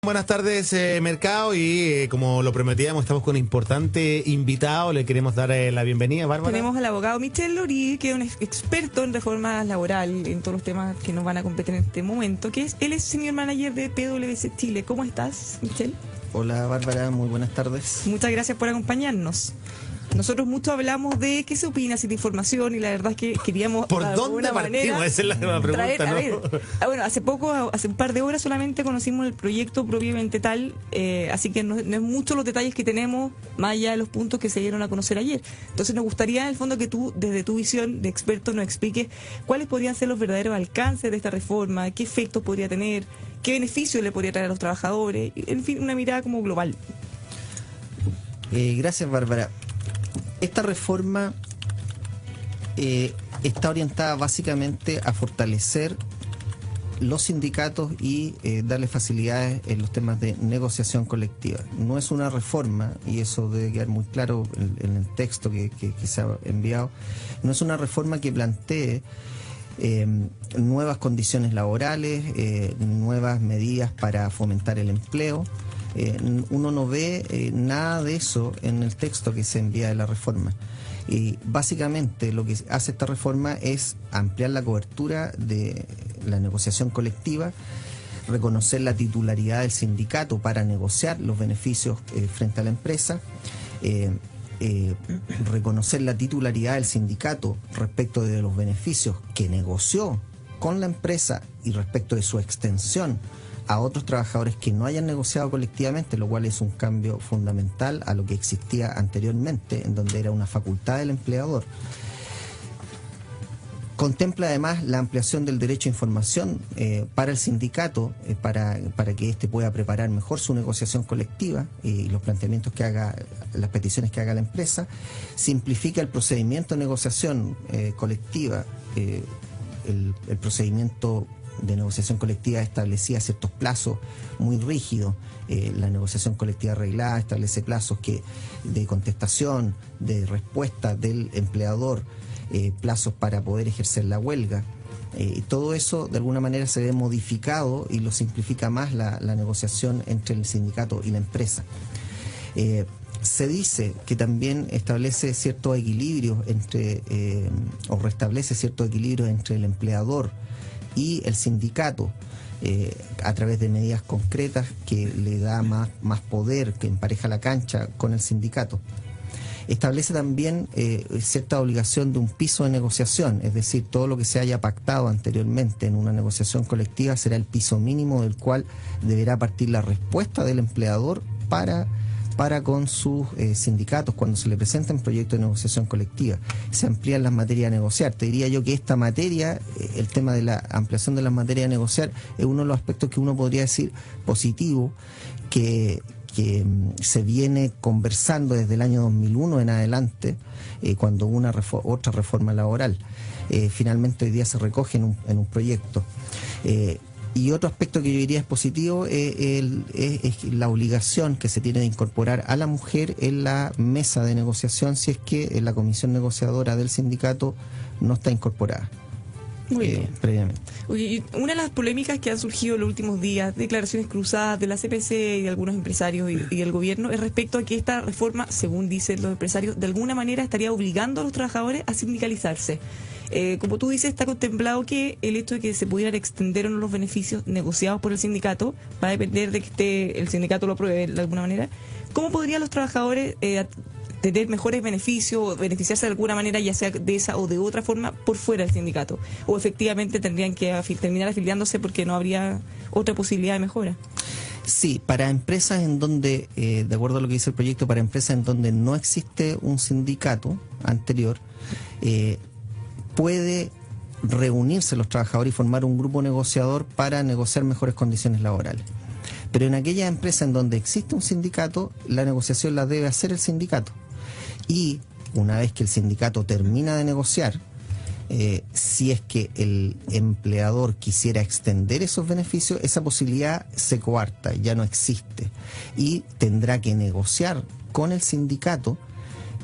Buenas tardes, Mercado, y como lo prometíamos, estamos con un importante invitado. Le queremos dar la bienvenida, Bárbara. Tenemos al abogado Michel Lorí, que es un experto en reforma laboral, en todos los temas que nos van a competir en este momento, él es senior manager de PwC Chile. ¿Cómo estás, Michel? Hola, Bárbara, muy buenas tardes. Muchas gracias por acompañarnos. Nosotros mucho hablamos de qué se opina, si de información, y la verdad es que queríamos ¿Por dónde partimos? Esa es la pregunta, traer, ¿no? A ver, bueno, hace un par de horas solamente conocimos el proyecto propiamente tal, así que no es mucho los detalles que tenemos, más allá de los puntos que se dieron a conocer ayer. Entonces nos gustaría, en el fondo, que tú, desde tu visión de experto, nos expliques cuáles podrían ser los verdaderos alcances de esta reforma, qué efectos podría tener, qué beneficios le podría traer a los trabajadores, en fin, una mirada como global. Gracias, Bárbara. Esta reforma está orientada básicamente a fortalecer los sindicatos y darle facilidades en los temas de negociación colectiva. No es una reforma, y eso debe quedar muy claro en el texto que se ha enviado, no es una reforma que plantee nuevas condiciones laborales, nuevas medidas para fomentar el empleo. Uno no ve nada de eso en el texto que se envía de la reforma. Y básicamente lo que hace esta reforma es ampliar la cobertura de la negociación colectiva, reconocer la titularidad del sindicato para negociar los beneficios frente a la empresa, reconocer la titularidad del sindicato respecto de los beneficios que negoció con la empresa y respecto de su extensión a otros trabajadores que no hayan negociado colectivamente, lo cual es un cambio fundamental a lo que existía anteriormente, en donde era una facultad del empleador. Contempla además la ampliación del derecho a información para el sindicato, para que éste pueda preparar mejor su negociación colectiva y los planteamientos que haga, las peticiones que haga la empresa. Simplifica el procedimiento de negociación colectiva. El procedimiento de negociación colectiva establecía ciertos plazos muy rígidos. La negociación colectiva arreglada establece plazos de contestación, de respuesta del empleador, plazos para poder ejercer la huelga. Todo eso de alguna manera se ve modificado y lo simplifica más la negociación entre el sindicato y la empresa. Se dice que también establece ciertos equilibrios o restablece ciertos equilibrios entre el empleador y el sindicato a través de medidas concretas que le da más poder, que empareja la cancha con el sindicato. Establece también cierta obligación de un piso de negociación, es decir, todo lo que se haya pactado anteriormente en una negociación colectiva será el piso mínimo del cual deberá partir la respuesta del empleador para con sus sindicatos cuando se le presenten proyectos de negociación colectiva. Se amplían las materias a negociar. Te diría yo que esta materia, el tema de la ampliación de las materias a negociar, es uno de los aspectos que uno podría decir positivo, que se viene conversando desde el año 2001 en adelante, cuando hubo otra reforma laboral. Finalmente hoy día se recoge en un proyecto. Y otro aspecto que yo diría es positivo es la obligación que se tiene de incorporar a la mujer en la mesa de negociación si es que la comisión negociadora del sindicato no está incorporada. Muy bien. Previamente. Oye, una de las polémicas que han surgido en los últimos días, declaraciones cruzadas de la CPC y de algunos empresarios y del gobierno, es respecto a que esta reforma, según dicen los empresarios, de alguna manera estaría obligando a los trabajadores a sindicalizarse. Como tú dices, está contemplado que el hecho de que se pudieran extender o no los beneficios negociados por el sindicato va a depender de que el sindicato lo apruebe de alguna manera. ¿Cómo podrían los trabajadores tener mejores beneficios o beneficiarse de alguna manera, ya sea de esa o de otra forma, por fuera del sindicato? ¿O efectivamente tendrían que terminar afiliándose porque no habría otra posibilidad de mejora? Sí, para empresas en donde, de acuerdo a lo que dice el proyecto, para empresas en donde no existe un sindicato anterior, puede reunirse los trabajadores y formar un grupo negociador para negociar mejores condiciones laborales. Pero en aquella empresa en donde existe un sindicato, la negociación la debe hacer el sindicato. Y una vez que el sindicato termina de negociar, si es que el empleador quisiera extender esos beneficios, esa posibilidad se coarta, ya no existe. Y tendrá que negociar con el sindicato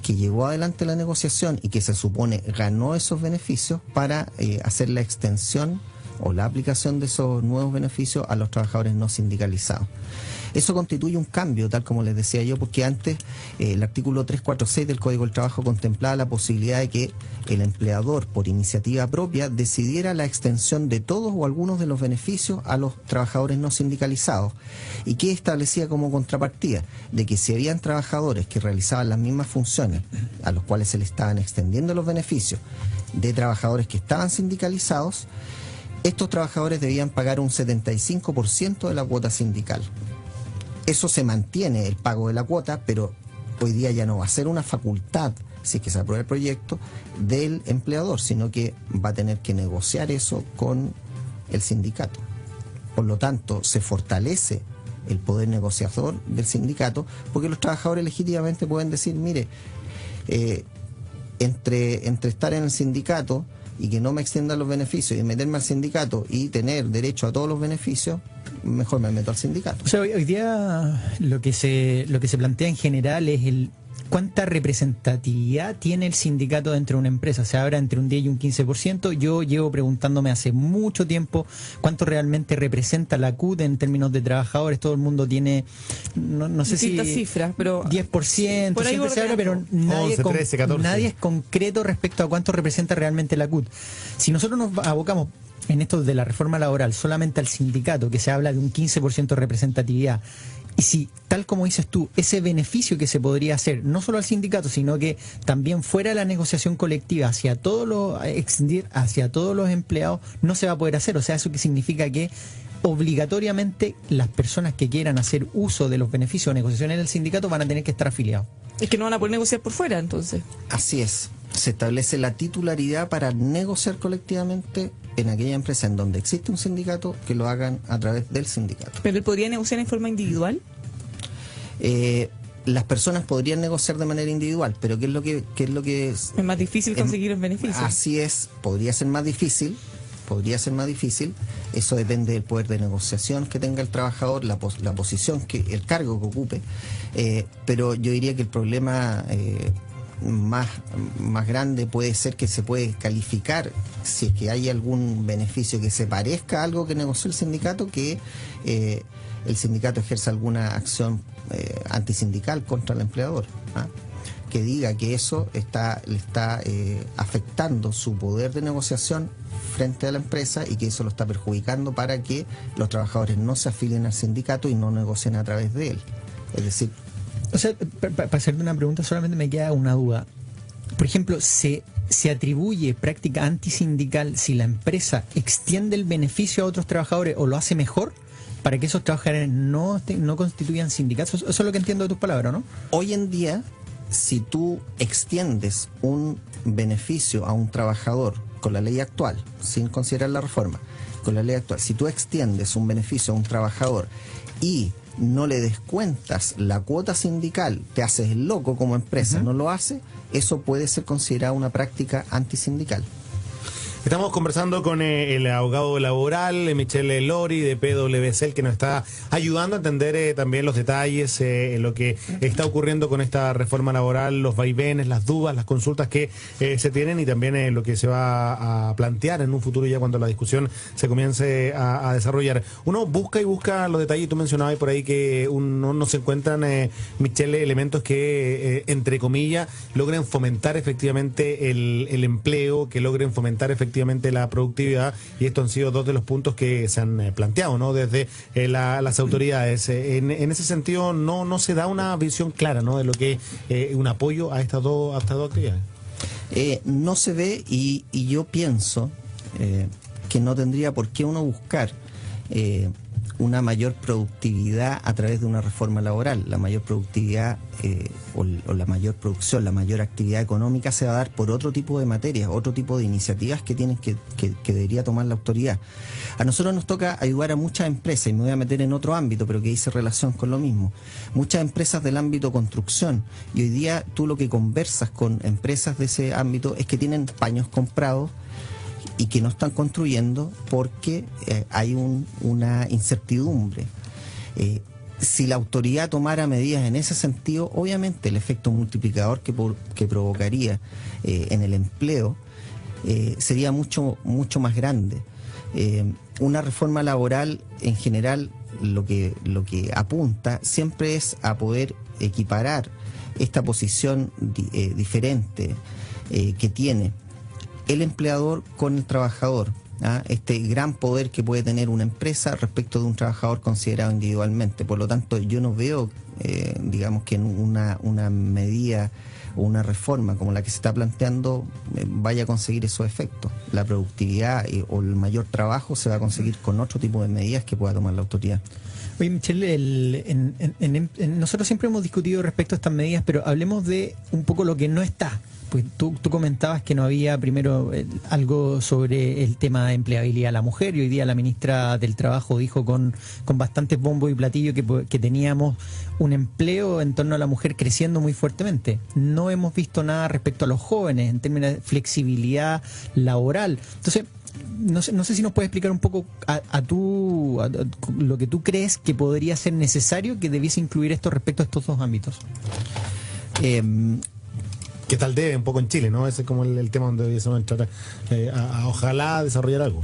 que llevó adelante la negociación y que se supone ganó esos beneficios para hacer la extensión o la aplicación de esos nuevos beneficios a los trabajadores no sindicalizados. Eso constituye un cambio, tal como les decía yo, porque antes el artículo 346 del Código del Trabajo contemplaba la posibilidad de que el empleador, por iniciativa propia, decidiera la extensión de todos o algunos de los beneficios a los trabajadores no sindicalizados. ¿Y qué establecía como contrapartida? De que si habían trabajadores que realizaban las mismas funciones, a los cuales se les estaban extendiendo los beneficios, de trabajadores que estaban sindicalizados, estos trabajadores debían pagar un 75% de la cuota sindical. Eso se mantiene, el pago de la cuota, pero hoy día ya no va a ser una facultad, si es que se aprueba el proyecto, del empleador, sino que va a tener que negociar eso con el sindicato. Por lo tanto, se fortalece el poder negociador del sindicato, porque los trabajadores legítimamente pueden decir, mire, entre estar en el sindicato y que no me extiendan los beneficios y meterme al sindicato y tener derecho a todos los beneficios, mejor me meto al sindicato. O sea, hoy día lo que se plantea en general es cuánta representatividad tiene el sindicato dentro de una empresa. Se habla entre un 10 y un 15%. Yo llevo preguntándome hace mucho tiempo cuánto realmente representa la CUT en términos de trabajadores. Todo el mundo tiene, no sé distintas si cifras, pero 10%, por ahí siempre se habla, pero nadie, 11, 13, 14. nadie es concreto respecto a cuánto representa realmente la CUT. Si nosotros nos abocamos en esto de la reforma laboral solamente al sindicato, que se habla de un 15% de representatividad, y si, tal como dices tú, ese beneficio que se podría hacer, no solo al sindicato, sino que también fuera de la negociación colectiva hacia todos los empleados, no se va a poder hacer. O sea, ¿eso qué significa? Que obligatoriamente las personas que quieran hacer uso de los beneficios de negociación en el sindicato van a tener que estar afiliados. es que no van a poder negociar por fuera, entonces. Así es. Se establece la titularidad para negociar colectivamente en aquella empresa en donde existe un sindicato, que lo hagan a través del sindicato. ¿Pero él podría negociar en forma individual? Las personas podrían negociar de manera individual, pero ¿qué es lo que es? Es más difícil conseguir los beneficios. Así es, podría ser más difícil. Eso depende del poder de negociación que tenga el trabajador, la posición, el cargo que ocupe. Pero yo diría que el problema más grande puede ser que se puede calificar, si es que hay algún beneficio que se parezca a algo que negoció el sindicato, que el sindicato ejerza alguna acción antisindical contra el empleador, ¿ah? Que diga que eso le está afectando su poder de negociación frente a la empresa y que eso lo está perjudicando para que los trabajadores no se afilien al sindicato y no negocien a través de él. Es decir... O sea, para hacerte una pregunta, solamente me queda una duda. Por ejemplo, ¿se atribuye práctica antisindical si la empresa extiende el beneficio a otros trabajadores o lo hace mejor para que esos trabajadores no constituyan sindicatos? Eso es lo que entiendo de tus palabras, ¿no? Hoy en día, si tú extiendes un beneficio a un trabajador con la ley actual, sin considerar la reforma, con la ley actual, si tú extiendes un beneficio a un trabajador y no le descuentas la cuota sindical, te haces el loco como empresa, no lo hace, eso puede ser considerado una práctica antisindical. Estamos conversando con el abogado laboral, Michel Lori, de PwC, que nos está ayudando a entender también los detalles, lo que está ocurriendo con esta reforma laboral, los vaivenes, las dudas, las consultas que se tienen y también lo que se va a plantear en un futuro ya cuando la discusión se comience a desarrollar. Uno busca los detalles, tú mencionabas por ahí que no se encuentran, Michel, elementos que, entre comillas, logren fomentar efectivamente el empleo, que logren fomentar efectivamente la productividad, y estos han sido dos de los puntos que se han planteado, ¿no?, desde las autoridades. En ese sentido no se da una visión clara, ¿no?, de lo que es un apoyo a estas dos actividades. No se ve, y yo pienso que no tendría por qué uno buscar una mayor productividad a través de una reforma laboral. La mayor productividad o la mayor producción, la mayor actividad económica se va a dar por otro tipo de materias, otro tipo de iniciativas que debería tomar la autoridad. A nosotros nos toca ayudar a muchas empresas, y me voy a meter en otro ámbito, pero que hice relación con lo mismo. Muchas empresas del ámbito construcción, y hoy día tú lo que conversas con empresas de ese ámbito es que tienen paños comprados y que no están construyendo porque hay una incertidumbre. Si la autoridad tomara medidas en ese sentido, obviamente el efecto multiplicador que provocaría en el empleo sería mucho más grande. Una reforma laboral en general lo que apunta siempre es a poder equiparar esta posición diferente que tiene el empleador con el trabajador, ¿ah? Este gran poder que puede tener una empresa respecto de un trabajador considerado individualmente. Por lo tanto, yo no veo, digamos, que en una medida o una reforma como la que se está planteando vaya a conseguir esos efectos. La productividad o el mayor trabajo se va a conseguir con otro tipo de medidas que pueda tomar la autoridad. Oye, Michelle, nosotros siempre hemos discutido respecto a estas medidas, pero hablemos de un poco lo que no está. Pues tú comentabas que no había primero algo sobre el tema de empleabilidad de la mujer, y hoy día la ministra del Trabajo dijo con bastantes bombos y platillos que teníamos un empleo en torno a la mujer creciendo muy fuertemente. No hemos visto nada respecto a los jóvenes en términos de flexibilidad laboral. Entonces, no sé si nos puedes explicar un poco a lo que tú crees que podría ser necesario que debiese incluir esto respecto a estos dos ámbitos. ¿Qué tal debe un poco en Chile, no? Ese es como el tema donde debiésemos entrar a ojalá desarrollar algo.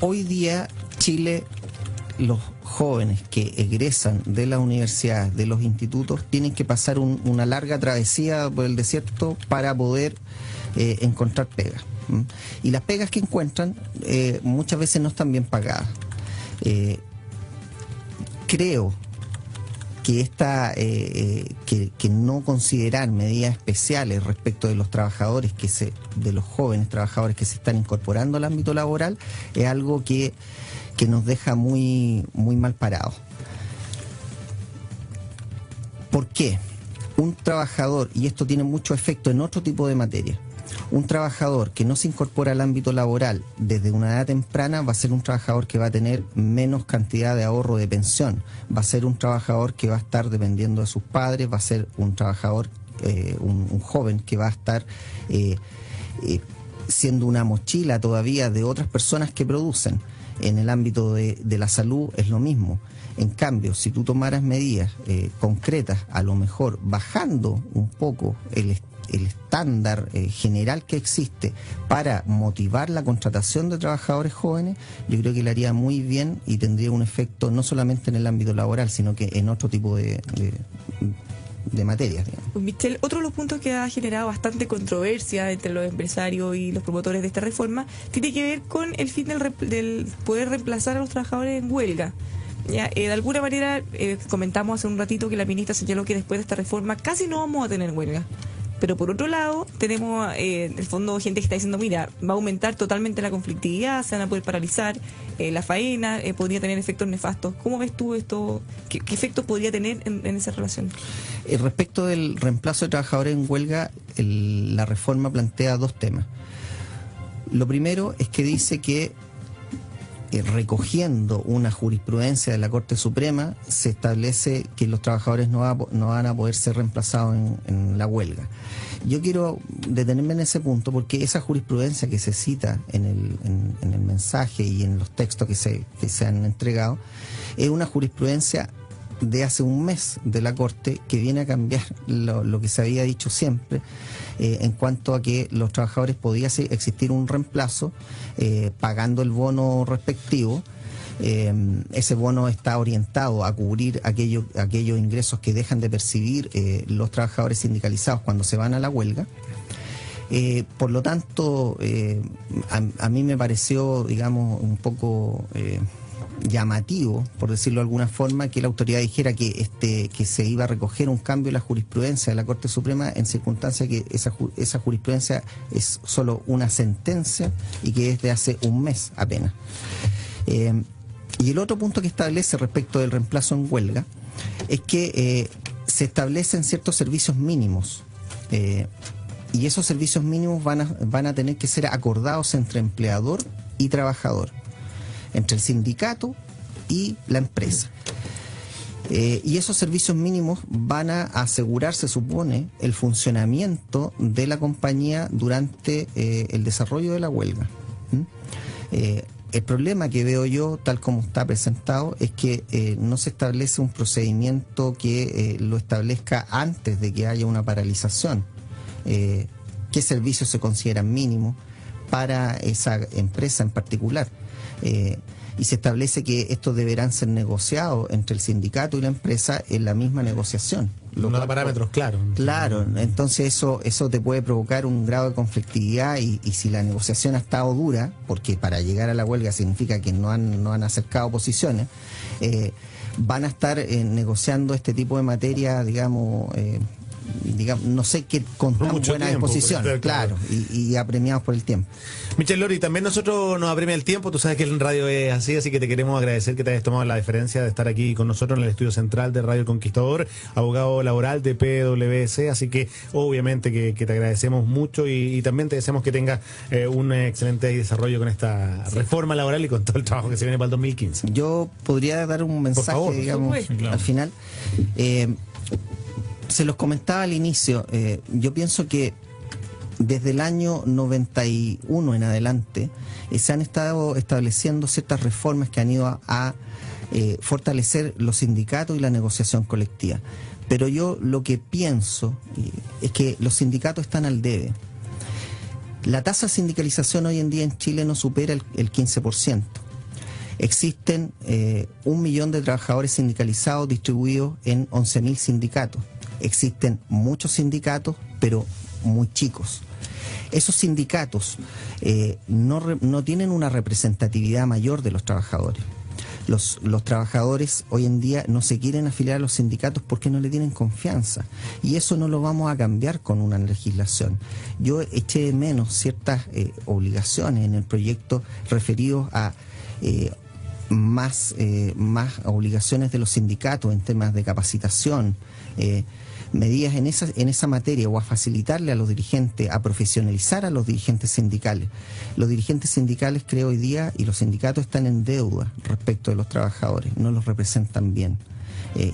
Hoy día Chile, los jóvenes que egresan de las universidades, de los institutos, tienen que pasar una larga travesía por el desierto para poder encontrar pegas. Y las pegas que encuentran muchas veces no están bien pagadas. Creo que que no considerar medidas especiales respecto de los trabajadores de los jóvenes trabajadores que se están incorporando al ámbito laboral es algo que nos deja muy mal parados. ¿Por qué? Un trabajador, y esto tiene mucho efecto en otro tipo de materia, un trabajador que no se incorpora al ámbito laboral desde una edad temprana va a ser un trabajador que va a tener menos cantidad de ahorro de pensión, va a ser un trabajador que va a estar dependiendo de sus padres, va a ser un trabajador, un joven que va a estar siendo una mochila todavía de otras personas que producen. En el ámbito de la salud es lo mismo. En cambio, si tú tomaras medidas concretas, a lo mejor bajando un poco el estándar general que existe para motivar la contratación de trabajadores jóvenes, yo creo que le haría muy bien y tendría un efecto no solamente en el ámbito laboral, sino que en otro tipo de materias. Pues Michelle, otro de los puntos que ha generado bastante controversia entre los empresarios y los promotores de esta reforma tiene que ver con el fin del poder reemplazar a los trabajadores en huelga. Ya, de alguna manera, comentamos hace un ratito que la ministra señaló que después de esta reforma casi no vamos a tener huelga. Pero por otro lado, tenemos en el fondo gente que está diciendo, mira, va a aumentar totalmente la conflictividad, se van a poder paralizar la faena, podría tener efectos nefastos. ¿Cómo ves tú esto? ¿Qué efectos podría tener en esa relación? Respecto del reemplazo de trabajadores en huelga, la reforma plantea dos temas. Lo primero es que dice que recogiendo una jurisprudencia de la Corte Suprema, se establece que los trabajadores no van a poder ser reemplazados en la huelga. Yo quiero detenerme en ese punto porque esa jurisprudencia que se cita en el mensaje y en los textos que se han entregado es una jurisprudencia de hace un mes de la Corte que viene a cambiar lo que se había dicho siempre en cuanto a que los trabajadores podía existir un reemplazo pagando el bono respectivo. Ese bono está orientado a cubrir aquellos ingresos que dejan de percibir los trabajadores sindicalizados cuando se van a la huelga. Por lo tanto, a mí me pareció, digamos, un poco llamativo, por decirlo de alguna forma, que la autoridad dijera que se iba a recoger un cambio en la jurisprudencia de la Corte Suprema en circunstancia que esa jurisprudencia es solo una sentencia y que es de hace un mes apenas. Y el otro punto que establece respecto del reemplazo en huelga es que se establecen ciertos servicios mínimos y esos servicios mínimos van a tener que ser acordados entre empleador y trabajador, entre el sindicato y la empresa. Y esos servicios mínimos van a asegurar, se supone, el funcionamiento de la compañía durante el desarrollo de la huelga. El problema que veo yo, tal como está presentado, es que no se establece un procedimiento que lo establezca antes de que haya una paralización. ¿Qué servicios se consideran mínimos? para esa empresa en particular. Y se establece que estos deberán ser negociados entre el sindicato y la empresa en la misma negociación. No da parámetros claros. Claro, entonces eso te puede provocar un grado de conflictividad y si la negociación ha estado dura, porque para llegar a la huelga significa que no han acercado posiciones, van a estar negociando este tipo de materia, digamos, no sé qué con tan buena disposición, claro, y apremiados por el tiempo. Michel Lori, también nosotros nos apremia el tiempo, tú sabes que en radio es así que te queremos agradecer que te hayas tomado la diferencia de estar aquí con nosotros en el estudio central de Radio El Conquistador, abogado laboral de PwC, así que obviamente que te agradecemos mucho y también te deseamos que tengas un excelente desarrollo con esta reforma laboral y con todo el trabajo que se viene para el 2015. Yo podría dar un mensaje, favor, digamos, al final. Se los comentaba al inicio, yo pienso que desde el año 91 en adelante se han estado estableciendo ciertas reformas que han ido a fortalecer los sindicatos y la negociación colectiva. Pero yo lo que pienso es que los sindicatos están al debe. La tasa de sindicalización hoy en día en Chile no supera el 15%. Existen 1 millón de trabajadores sindicalizados distribuidos en 11.000 sindicatos. Existen muchos sindicatos, pero muy chicos. Esos sindicatos no tienen una representatividad mayor de los trabajadores. Los trabajadores hoy en día no se quieren afiliar a los sindicatos porque no le tienen confianza. Y eso no lo vamos a cambiar con una legislación. Yo eché de menos ciertas obligaciones en el proyecto referidos a más obligaciones de los sindicatos en temas de capacitación, medidas en esa materia, o a facilitarle a los dirigentes, a profesionalizar a los dirigentes sindicales. Los dirigentes sindicales, creo hoy día, y los sindicatos están en deuda respecto de los trabajadores, no los representan bien.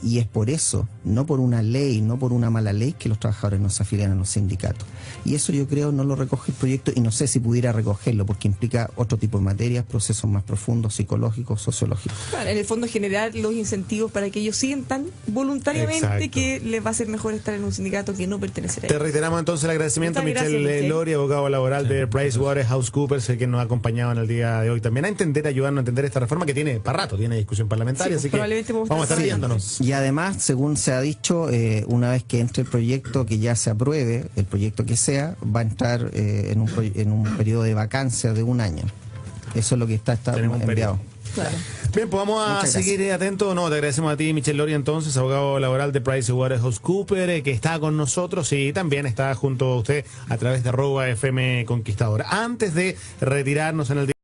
Y es por eso, no por una ley, no por una mala ley, que los trabajadores no se afilian a los sindicatos. Y eso yo creo no lo recoge el proyecto, y no sé si pudiera recogerlo, porque implica otro tipo de materias, procesos más profundos, psicológicos, sociológicos. Claro, en el fondo generar los incentivos para que ellos sientan voluntariamente Exacto. que les va a ser mejor estar en un sindicato que no pertenecer a Te ellos. reiteramos entonces el agradecimiento a Muchas Michel gracias, Michel. Lori, abogado laboral de PricewaterhouseCoopers, que nos ha acompañado en el día de hoy también a entender, ayudarnos a entender esta reforma que tiene para rato, tiene discusión parlamentaria, Sí, así que probablemente vamos a estar viéndonos. Y además, según se ha dicho, una vez que entre el proyecto, que ya se apruebe, el proyecto que sea, va a entrar en un periodo de vacancia de 1 año. Eso es lo que está Tenemos un enviado. Claro. Bien, pues vamos a Muchas seguir atentos. No, te agradecemos a ti, Michel Lori, entonces, abogado laboral de PricewaterhouseCoopers, que está con nosotros y también está junto a usted a través de @FM Conquistador. Antes de retirarnos en el día